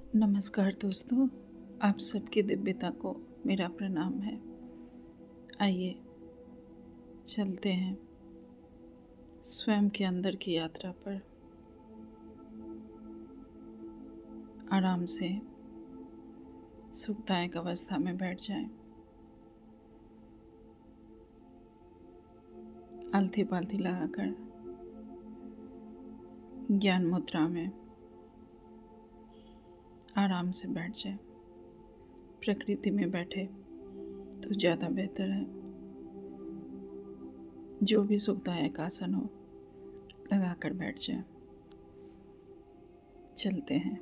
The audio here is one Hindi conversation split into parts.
नमस्कार दोस्तों, आप सबकी दिव्यता को मेरा प्रणाम है। आइए चलते हैं स्वयं के अंदर की यात्रा पर। आराम से सुखदायक अवस्था में बैठ जाएं। आलती पालती लगाकर ज्ञान मुद्रा में आराम से बैठ जाएं। प्रकृति में बैठे तो ज़्यादा बेहतर है। जो भी सुखदायक आसन हो लगाकर बैठ जाएं। चलते हैं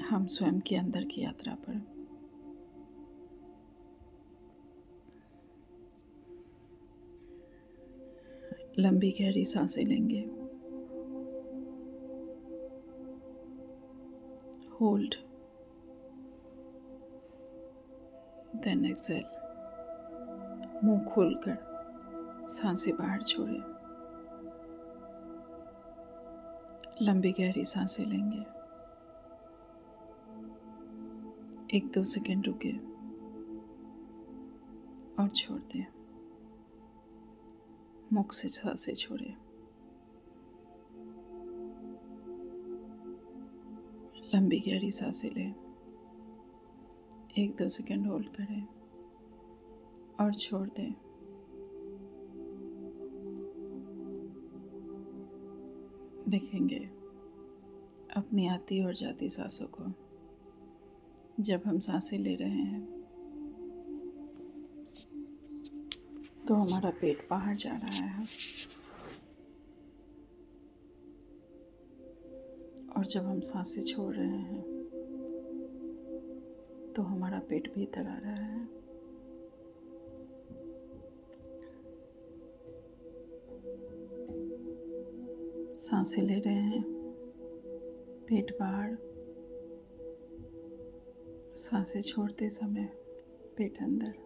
हम स्वयं के अंदर की यात्रा पर। लंबी गहरी सांसें लेंगे। Hold, then exhale. मुंह खोलकर सांसें बाहर छोड़ें। लंबी गहरी सांसें लेंगे। 1-2 सेकेंड रुके और छोड़ दें। मुख से सांसें छोड़ें। लंबी गहरी सांसें लें। 1-2 सेकेंड होल्ड करें और छोड़ दें। देखेंगे अपनी आती और जाती सांसों को। जब हम सांसें ले रहे हैं तो हमारा पेट बाहर जा रहा है, और जब हम सांसें छोड़ रहे हैं तो हमारा पेट भीतर आ रहा है। सांसें ले रहे हैं, पेट बाहर। सांसें छोड़ते समय पेट अंदर।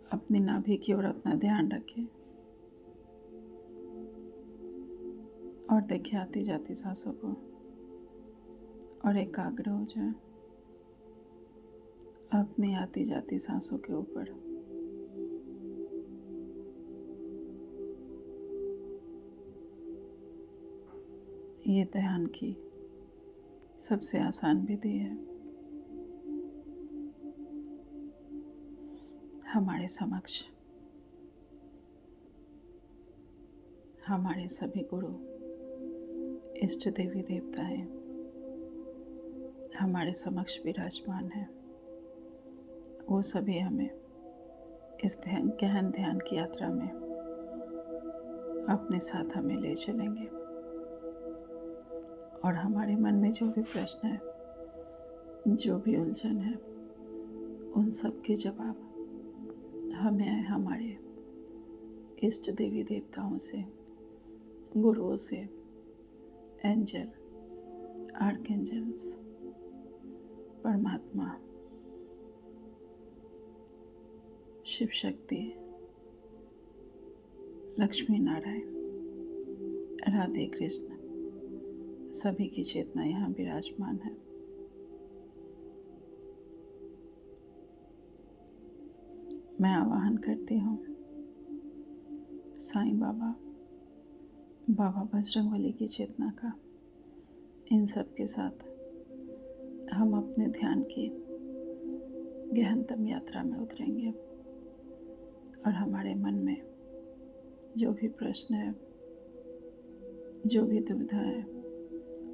अपनी नाभि की ओर अपना ध्यान रखें और देखें आती जाती सांसों को, और एकाग्र हो जाए अपनी आती जाती सांसों के ऊपर। ये ध्यान की सबसे आसान विधि है। हमारे समक्ष हमारे सभी गुरु, इष्ट देवी देवताएं हमारे समक्ष विराजमान हैं। वो सभी हमें इस गहन ध्यान की यात्रा में अपने साथ हमें ले चलेंगे, और हमारे मन में जो भी प्रश्न है, जो भी उलझन है, उन सब के जवाब हमें हमारे इष्ट देवी देवताओं से, गुरुओं से, एंजल, आर्कएंजल्स, परमात्मा, शिव शक्ति, लक्ष्मी नारायण, राधे कृष्ण, सभी की चेतना यहाँ विराजमान है। मैं आवाहन करती हूँ साईं बाबा, बाबा बजरंगबली की चेतना का। इन सब के साथ हम अपने ध्यान की गहनतम यात्रा में उतरेंगे, और हमारे मन में जो भी प्रश्न है, जो भी दुविधा है,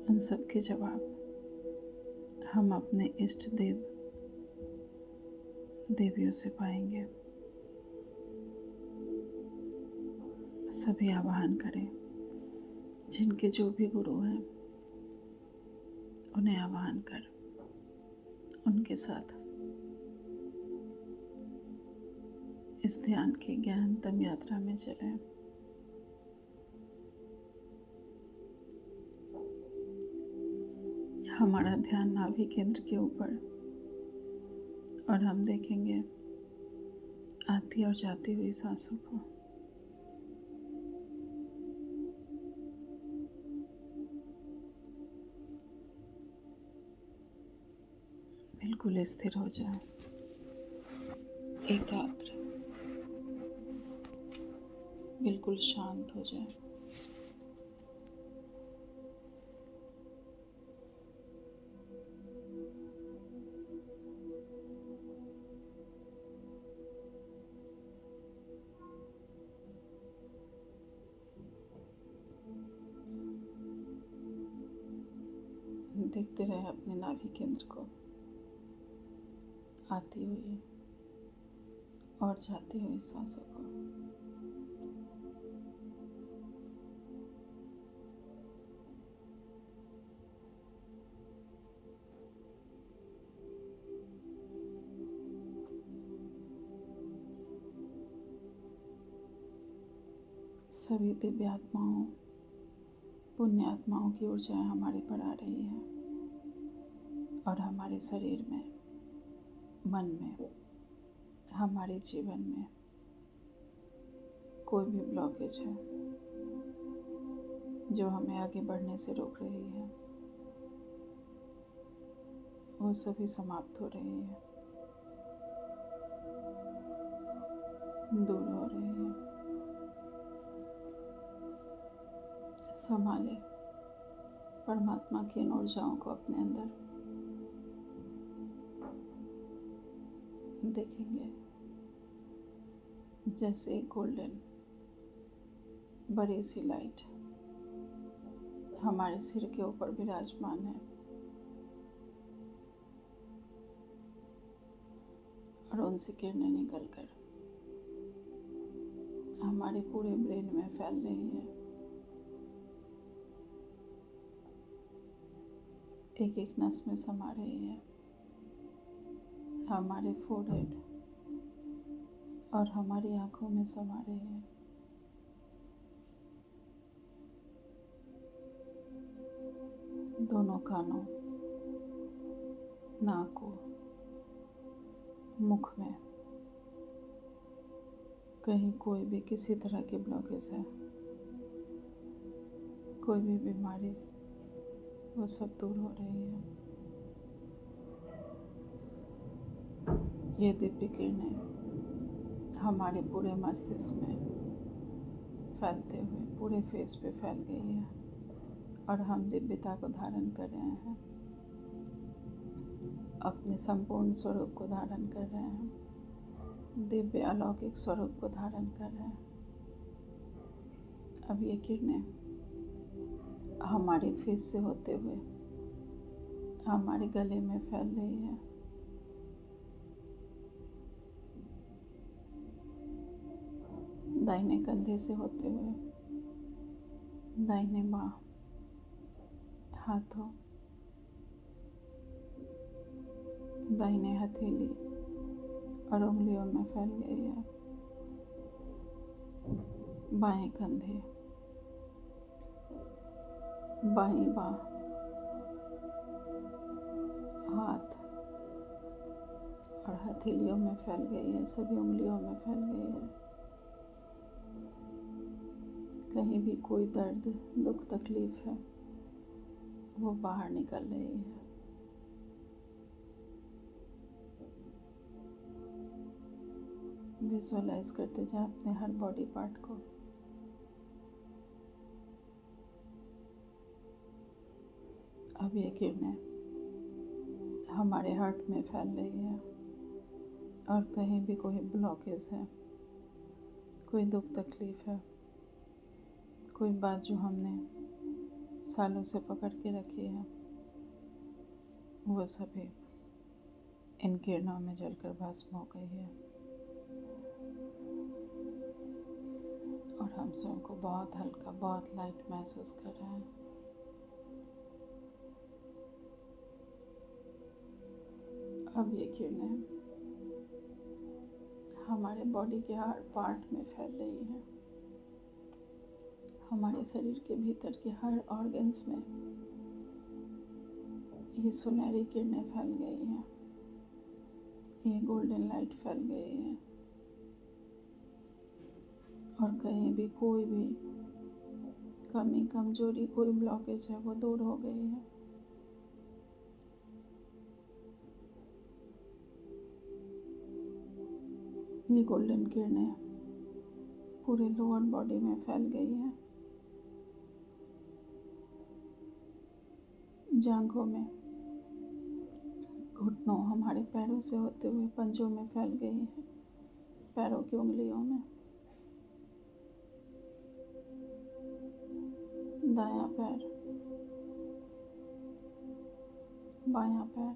उन सब के जवाब हम अपने इष्ट देव देवियों से पाएंगे। सभी आवाहन करें, जिनके जो भी गुरु हैं उन्हें आवाहन कर उनके साथ इस ध्यान की गहनतम यात्रा में चलें। हमारा ध्यान नाभि केंद्र के ऊपर, और हम देखेंगे आती और जाती हुई सांसों को। बिल्कुल स्थिर हो जाए, एकाग्र, बिल्कुल शांत हो जाए। देखते रहे अपने नाभि केंद्र को, आती हुई और जाती हुई सांसों को। सभी दिव्य आत्माओं, पुण्य आत्माओं की ऊर्जाएं हमारे पर आ रही है और हमारे शरीर में, मन में, हमारे जीवन में कोई भी ब्लॉकेज है जो हमें आगे बढ़ने से रोक रही है, वो सभी समाप्त हो रही है, दूर हो रही है। संभाले परमात्मा की इन ऊर्जाओं को अपने अंदर। देखेंगे जैसे गोल्डन बड़ी सी लाइट हमारे सिर के ऊपर विराजमान है और उनसे किरणें निकलकर हमारे पूरे ब्रेन में फैल रही है। एक एक नस में समा रही है, हमारे फोरहेड और हमारी आंखों में समा रही है। दोनों कानों, नाकों, मुख में कहीं कोई भी किसी तरह की ब्लॉकेज है, कोई भी बीमारी, वो सब दूर हो रही है। ये दिव्य किरणें हमारे पूरे मस्तिष्क में फैलते हुए पूरे फेस पे फैल गई है और हम दिव्यता को धारण कर रहे हैं, अपने संपूर्ण स्वरूप को धारण कर रहे हैं, दिव्य अलौकिक स्वरूप को धारण कर रहे हैं। अब ये किरणें हमारे फेस से होते हुए हमारे गले में फैल रही है, दाहिने कंधे से होते हुए दाहिने बाह, हाथों, दाहिने हथेली और उंगलियों में फैल गई है, बाएं कंधे, बाईं बाह, हाथ और हथेलियों में फैल गई है, सभी उंगलियों में फैल गई है। कहीं भी कोई दर्द, दुख, तकलीफ है, वो बाहर निकल रही है। विजुअलाइज करते जाए अपने हर बॉडी पार्ट को। अब ये किरणें हमारे हार्ट में फैल रही है और कहीं भी कोई ब्लॉकेज है, कोई दुख तकलीफ है, कोई बात जो हमने सालों से पकड़ के रखी है, वो सभी इन किरणों में जलकर भस्म हो गई है और हम स्वयं को बहुत हल्का, बहुत लाइट महसूस कर रहे हैं। अब ये किरणें हमारे बॉडी के हर पार्ट में फैल रही हैं, हमारे शरीर के भीतर के हर ऑर्गन्स में ये सुनहरी किरणें फैल गई हैं, ये गोल्डन लाइट फैल गई है और कहीं भी कोई भी कमी, कमजोरी, कोई ब्लॉकेज है, वो दूर हो गई है। ये गोल्डन किरणें पूरे लोअर बॉडी में फैल गई है, जांघों में, घुटनों, हमारे पैरों से होते हुए पंजों में फैल गई है, पैरों की उंगलियों में। दायां पैर, बायां पैर,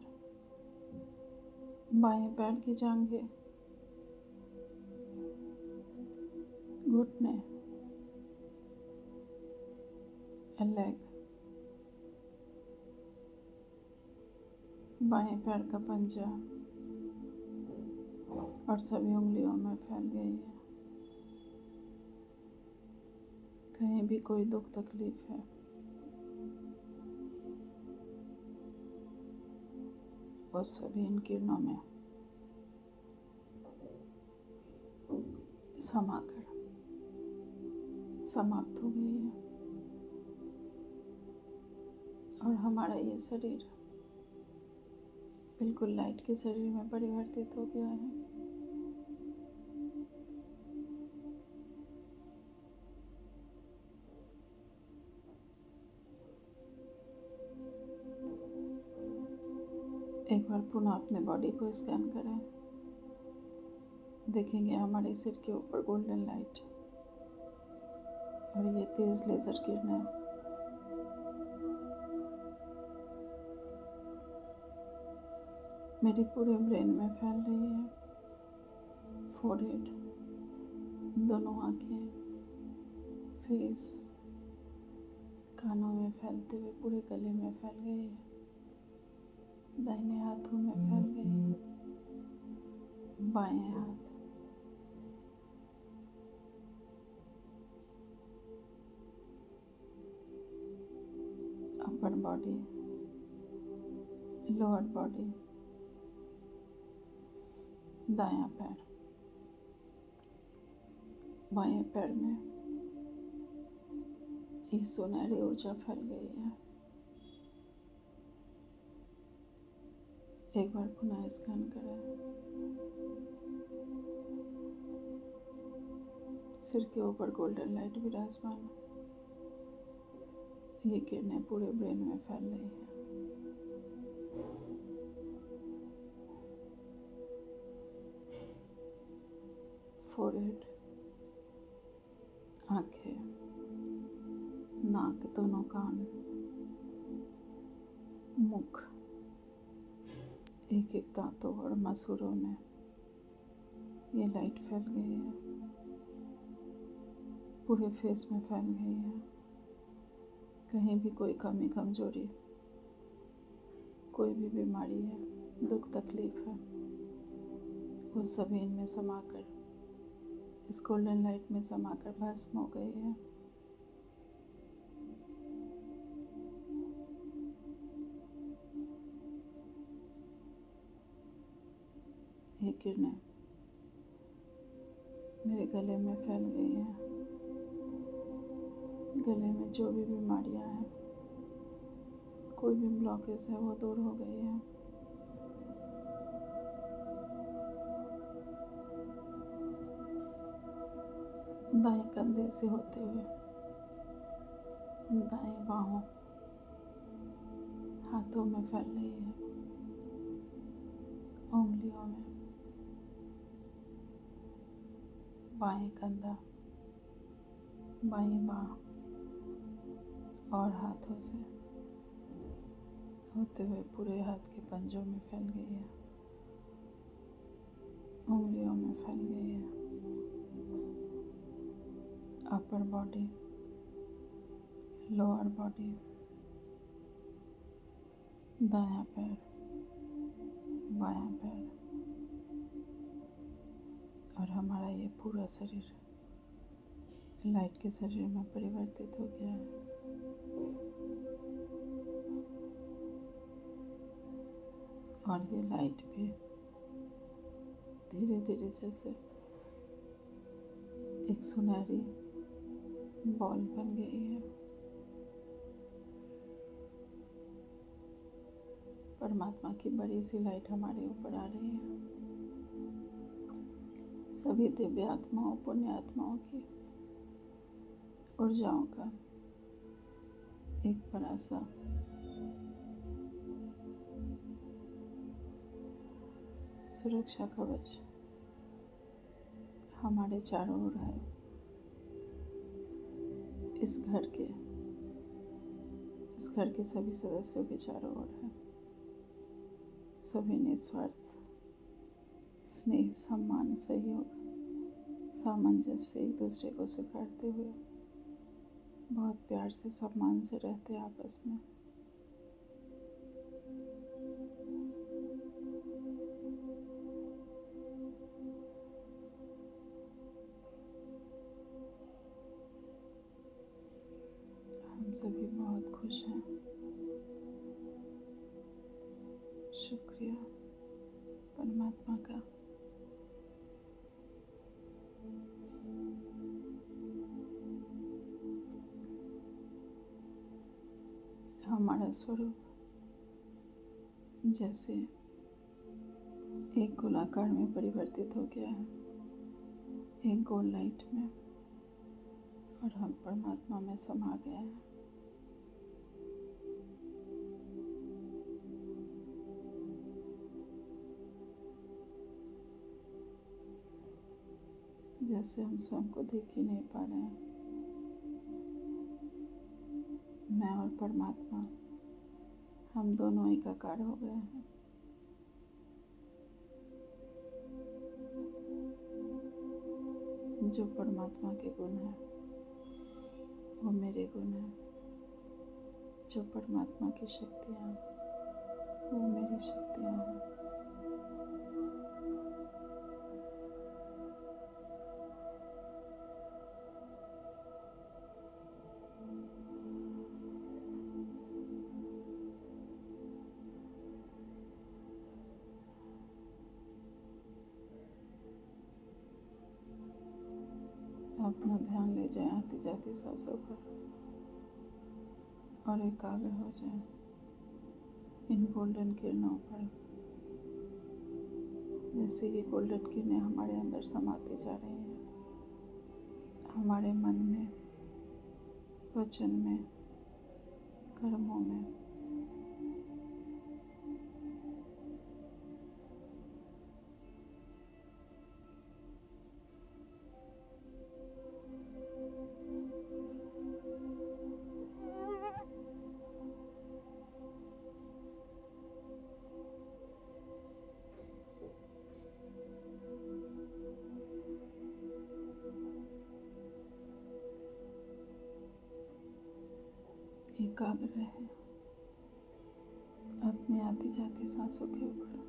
बाएं पैर की जांघें, घुटने, लेग, बाएं पैर का पंजा और सभी उंगलियों में फैल गई है। कहीं भी कोई दुख तकलीफ है वो सभी इन किरणों में समाकर समाप्त हो गई है और हमारा ये शरीर बिल्कुल लाइट के शरीर में परिवर्तित हो गया है। एक बार पुनः अपने बॉडी को स्कैन करें। देखेंगे हमारे सिर के ऊपर गोल्डन लाइट और ये तेज लेजर किरणें मेरे पूरे ब्रेन में फैल रही है। फोरहेड, दोनों आंखें, फेस, कानों में फैलते हुए पूरे गले में फैल गई है, दाहिने हाथों में फैल गई है, बाएं हाथ, अपर बॉडी, लोअर बॉडी, दायां पैर, बाएं पैर में ये सुनहरी ऊर्जा फैल गई है। एक बार पुनः स्कैन करें। सिर के ऊपर गोल्डन लाइट विराजमान, ये किरणें पूरे ब्रेन में फैल रही है। फोरहेड, आंखें, नाक, दोनों कान, मुख, एक एक दांतों और मसूड़ों में ये लाइट फैल गई है, पूरे फेस में फैल गई है। कहीं भी कोई कमी कमजोरी, कोई भी बीमारी है, दुख तकलीफ है, वो सभी इनमें समाकर, इस गोल्डन लाइट में समाकर भस्म हो गई है। ये किरणें मेरे गले में फैल गई हैं। गले में जो भी बीमारियां हैं, कोई भी ब्लॉकेज है, वो दूर हो गई है। दाएं कंधे से होते हुए दाएं बाहों, हाथों में फैल रही है, उंगलियों में, बाएं कंधा, बाएं बाह और हाथों से होते हुए पूरे हाथ के पंजों में फैल गई है, उंगलियों में फैल गई है। अपर बॉडी, लोअर बॉडी, दायां पैर, बायां पैर और हमारा ये पूरा शरीर लाइट के शरीर में परिवर्तित हो गया है। और ये लाइट भी धीरे धीरे जैसे एक सुनहरी बॉल बन गई है। परमात्मा की बड़ी सी लाइट हमारे ऊपर आ रही है। सभी दिव्य आत्माओं पुण्य आत्माओं की ऊर्जाओं का एक बड़ा सा सुरक्षा कवच हमारे चारों ओर है। इस घर के सभी सदस्यों के चारों ओर है। सभी निस्वार्थ स्नेह सम्मान सहयोग सामंजस्य एक दूसरे को स्वीकारते हुए बहुत प्यार से सम्मान से रहते आपस में। हम सभी बहुत खुश हैं। शुक्रिया परमात्मा का। हमारा स्वरूप जैसे एक गोलाकार में परिवर्तित हो गया है, एक गोल लाइट में, और हम परमात्मा में समा गए हैं। जैसे हम स्वयं को देख ही नहीं पा रहे हैं। मैं और परमात्मा हम दोनों एकाकार हो गए हैं। जो परमात्मा के गुण हैं वो मेरे गुण हैं। जो परमात्मा की शक्तियाँ हैं वो मेरी शक्तियाँ हैं। अपना ध्यान ले जाएं आती जाती सांसों पर और एकाग्र हो जाएं इन गोल्डन किरणों पर। जैसे ये गोल्डन किरणें हमारे अंदर समाती जा रही हैं, हमारे मन में, वचन में, कर्मों में। एकाग्र रहें अपनी आती जाती सांसों के ऊपर।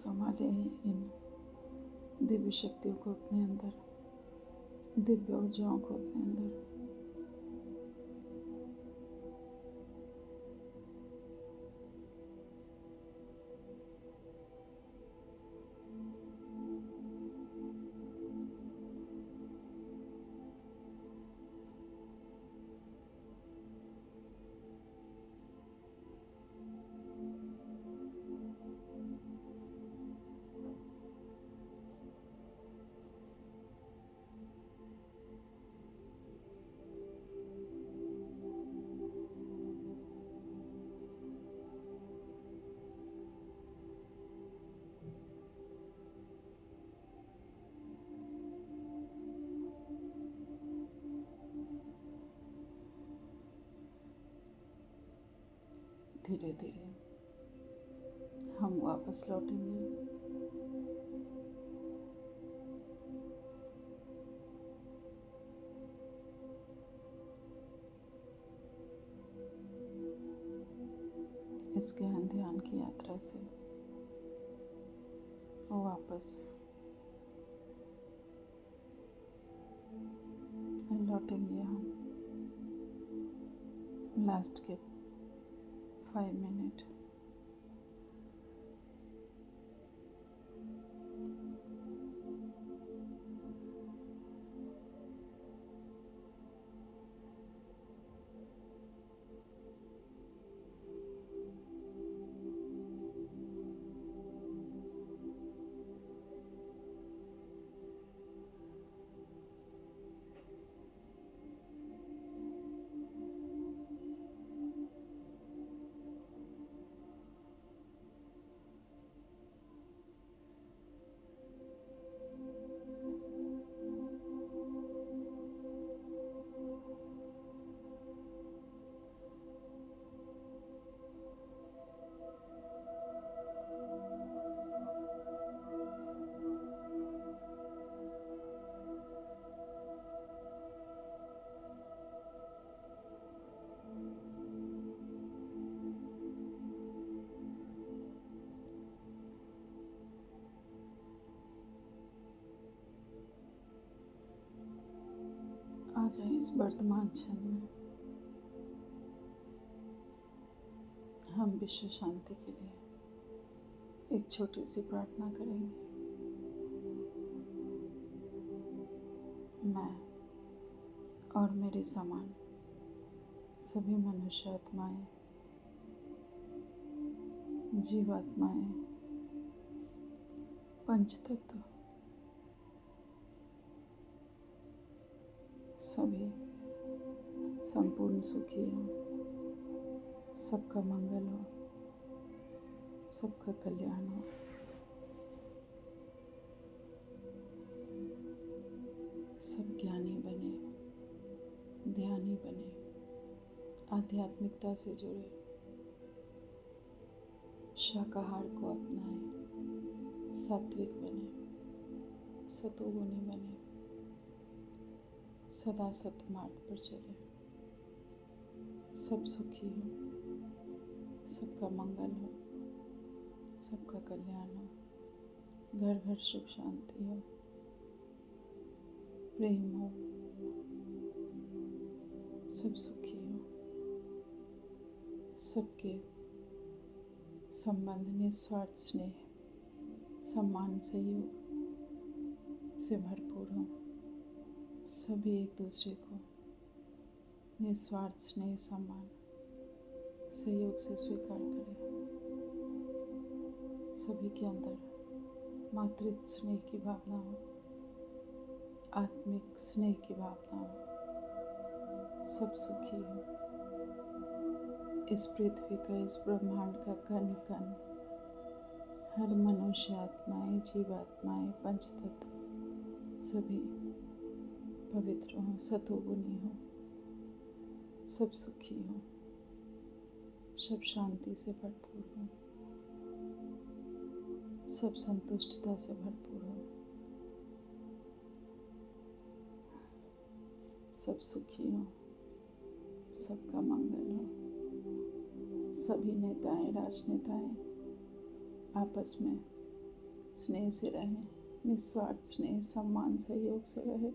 संभालें इन दिव्य शक्तियों को अपने अंदर, दिव्य ऊर्जाओं को अपने अंदर। धीरे धीरे हम वापस लौटेंगे। इस गहन ध्यान की यात्रा से वापस लौटेंगे हम लास्ट के 5 मिनट। आ जाए इस वर्तमान क्षण में। हम विश्व शांति के लिए एक छोटी सी प्रार्थना करेंगे। मैं और मेरे समान सभी मनुष्य आत्माएं, जीवात्माएं, पंचतत्व सभी संपूर्ण सुखी हो, सबका मंगल हो, सबका कल्याण हो। सब ज्ञानी बने, ध्यानी बने, आध्यात्मिकता से जुड़े, शाकाहार को अपनाएं, सात्विक बने, सतोगुणी बने, सदा सतमार्ग पर चले। सब सुखी हो, सबका मंगल हो, सबका कल्याण हो, घर घर सुख शांति हो, प्रेम हो, सब सुखी हो, सबके संबंध निस्वार्थ स्नेह, सम्मान, सहयोग से भरपूर हो। सभी एक दूसरे को निस्वार्थ स्नेह, सम्मान, सहयोग से स्वीकार करें। सभी के अंदर मातृत्व स्नेह की भावना हो, आत्मिक स्नेह की भावना हो। सब सुखी हो। इस पृथ्वी का, इस ब्रह्मांड का कण कण, हर मनुष्य आत्माएं, जीवात्माएं, पंचतत्व सभी पवित्र हो, सतोगुणी हो, सब सुखी हो, सब शांति से भरपूर हो, सब संतुष्टता से भरपूर हो, सब सुखी हो, सबका मंगल हो। सभी नेताएं, राजनेताएं आपस में स्नेह से रहें, निस्वार्थ स्नेह, सम्मान, सहयोग से रहे।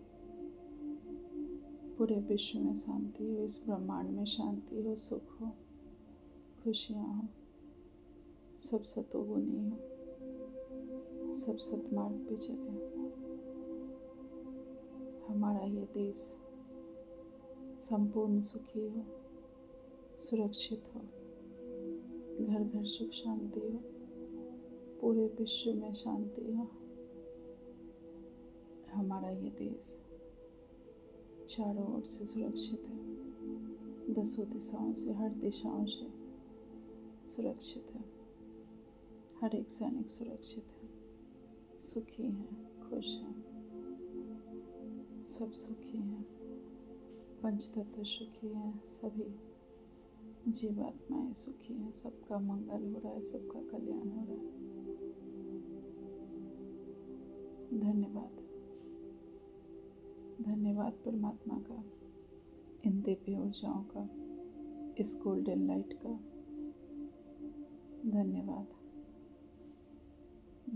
पूरे विश्व में शांति हो, इस ब्रह्मांड में शांति हो, सुख हो, खुशियाँ हो, सब सतोगुनी हो, सब सतमार्ग पे चले। हमारा ये देश संपूर्ण सुखी हो, सुरक्षित हो, घर घर सुख शांति हो, पूरे विश्व में शांति हो। हमारा ये देश चारों ओर से सुरक्षित है, 10 दिशाओं से, हर दिशाओं से सुरक्षित है। हर एक सैनिक सुरक्षित है, सुखी हैं, खुश हैं, सब सुखी हैं, पंचतत्व सुखी हैं, सभी जीवात्माएं सुखी हैं, सबका मंगल हो रहा है, सबका कल्याण हो रहा है। धन्यवाद, धन्यवाद परमात्मा का, इन दिव्य ऊर्जाओं का, इस गोल्डन लाइट का। धन्यवाद,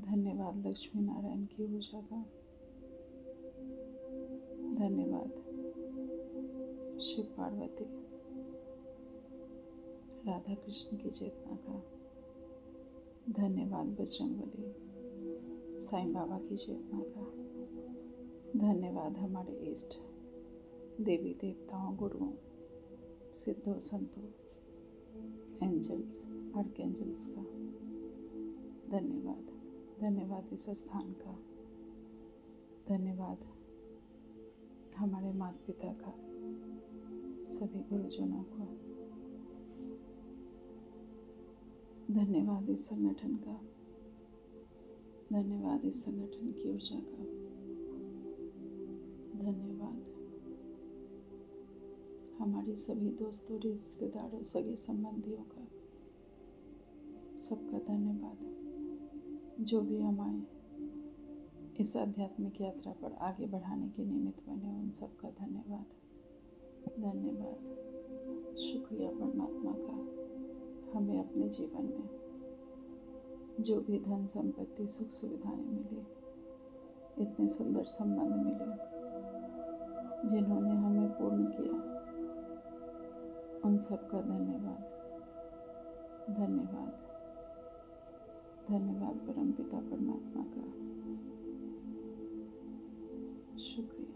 धन्यवाद लक्ष्मी नारायण की ऊर्जा का। धन्यवाद शिव पार्वती, राधा कृष्ण की चेतना का। धन्यवाद बजरंगबली, साईं बाबा की चेतना का। धन्यवाद हमारे इष्ट देवी देवताओं, गुरुओं, सिद्धों, संतों, एंजल्स, आर्कएंजल्स का। धन्यवाद, धन्यवाद इस स्थान का। धन्यवाद हमारे माता पिता का, सभी गुरुजनों को। धन्यवाद इस संगठन का, धन्यवाद इस संगठन की ऊर्जा का। धन्यवाद हमारे सभी दोस्तों, रिश्तेदारों, सगे संबंधियों का, सबका धन्यवाद। जो भी हमारे इस आध्यात्मिक यात्रा पर आगे बढ़ाने के निमित्त बने, उन सबका धन्यवाद। धन्यवाद, शुक्रिया परमात्मा का, हमें अपने जीवन में जो भी धन संपत्ति, सुख सुविधाएं मिली, इतने सुंदर संबंध मिले जिन्होंने हमें पूर्ण किया, उन सबका धन्यवाद। धन्यवाद, धन्यवाद परमपिता परमात्मा का, शुक्रिया।